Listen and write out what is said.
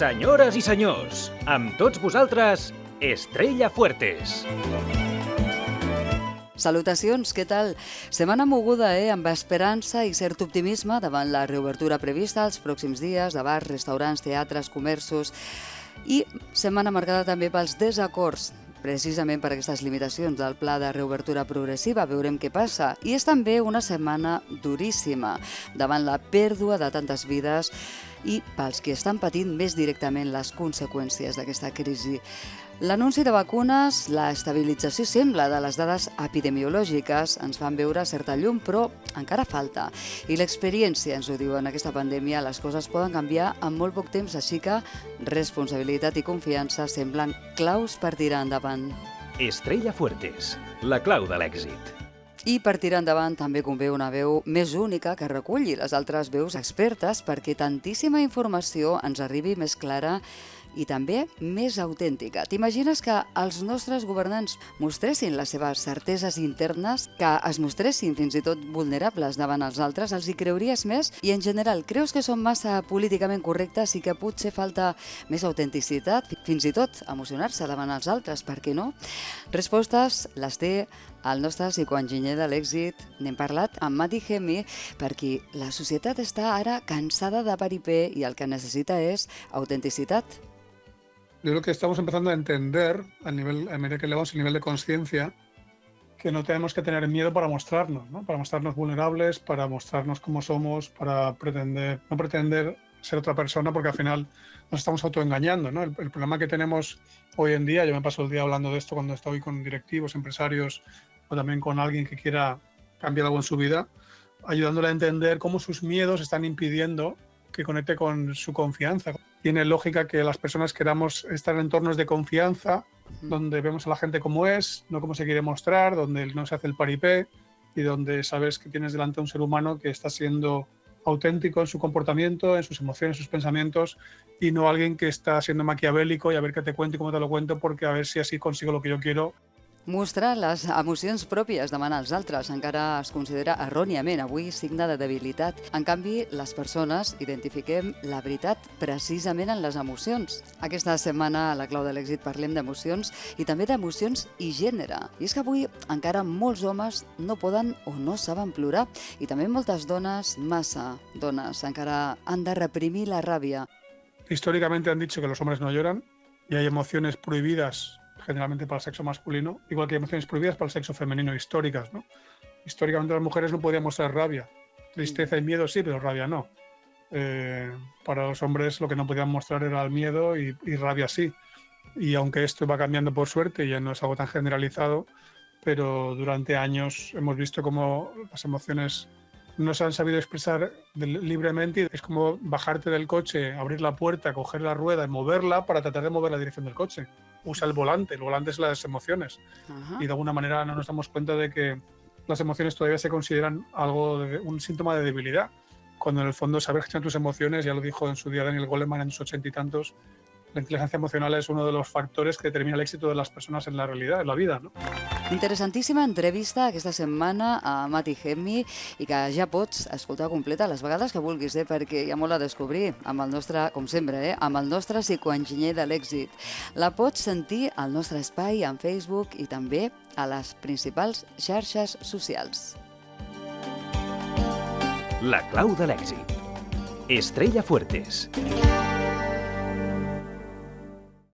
Senyores i senyors, amb tots vosaltres, Estrella Fuertes. Salutacions, què tal? Setmana moguda, amb esperança i cert optimisme davant la reobertura prevista els pròxims dies de bars, restaurants, teatres, comerços i setmana marcada també pels desacords precisament per aquestes limitacions del pla de reobertura progressiva. Veurem què passa. I és també una setmana duríssima davant la pèrdua de tantes vides i pels que estan patint més directament les conseqüències d'aquesta crisi. L'anunci de vacunes, la estabilització sembla de les dades epidemiològiques ens fan veure certa llum, però encara falta. I l'experiència ens ho diu, en aquesta pandèmia les coses poden canviar en molt poc temps, així que responsabilitat i confiança semblen claus per tirar endavant. Estrella Fuertes, la clau de l'èxit. I per tirar endavant també convé una veu més única que reculli les altres veus expertes perquè tantíssima informació ens arribi més clara i també més autèntica. T'imagines que els nostres governants mostressin les seves certeses internes, que es mostressin fins i tot vulnerables davant els altres, els hi creuries més? I en general, creus que són massa políticament correctes i que potser falta més autenticitat, fins i tot emocionar-se davant els altres, per què no? Respostes les té el nostre psicoenginyer de l'èxit. N'hem parlat amb Mati Hemi perquè la societat està ara cansada de paripé i el que necessita és autenticitat. Yo creo que estamos empezando a entender, a medida que elevamos el nivel de conciencia, que no tenemos que tener miedo para mostrarnos, ¿no? Para mostrarnos vulnerables, para mostrarnos cómo somos, para no pretender ser otra persona, porque al final nos estamos autoengañando, ¿no? El problema que tenemos hoy en día, yo me paso el día hablando de esto cuando estoy con directivos, empresarios, o también con alguien que quiera cambiar algo en su vida, ayudándole a entender cómo sus miedos están impidiendo que conecte con su confianza. Tiene lógica que las personas queramos estar en entornos de confianza, donde vemos a la gente como es, no como se quiere mostrar, donde no se hace el paripé y donde sabes que tienes delante a un ser humano que está siendo auténtico en su comportamiento, en sus emociones, en sus pensamientos, y no alguien que está siendo maquiavélico y a ver qué te cuento y cómo te lo cuento, porque a ver si así consigo lo que yo quiero. Mostrar les emocions pròpies davant els altres encara es considera erròniament avui signe de debilitat. En canvi, les persones identifiquem la veritat precisament en les emocions. Aquesta setmana a la clau de l'èxit parlem d'emocions i també d'emocions i gènere. I és que avui encara molts homes no poden o no saben plorar i també moltes dones, massa dones, encara han de reprimir la ràbia. Históricamente han dicho que los hombres no lloran y hay emociones prohibidas generalmente para el sexo masculino, igual que hay emociones prohibidas para el sexo femenino históricas, ¿no? Históricamente las mujeres no podían mostrar rabia, tristeza y miedo sí, pero rabia no. Para los hombres lo que no podían mostrar era el miedo y rabia sí. Y aunque esto va cambiando por suerte, ya no es algo tan generalizado, pero durante años hemos visto cómo las emociones no se han sabido expresar libremente. Es como bajarte del coche, abrir la puerta, coger la rueda y moverla para tratar de mover la dirección del coche. Usa el volante es las emociones. Ajá. Y de alguna manera no nos damos cuenta de que las emociones todavía se consideran un síntoma de debilidad, cuando en el fondo saber gestionar tus emociones, ya lo dijo en su día Daniel Goleman en sus 80 y tantos, la inteligencia emocional es uno de los factores que determina el éxito de las personas en la realidad, en la vida, ¿no? Interessantíssima entrevista aquesta setmana a Mati Hemi i que ja pots escoltar completa les vegades que vulguis, perquè hi ha molt a descobrir amb el nostre, com sempre, amb el nostre psicoenginyer de l'èxit. La pots sentir al nostre espai en Facebook i també a les principals xarxes socials. La clau de l'èxit. Estrella Fuertes.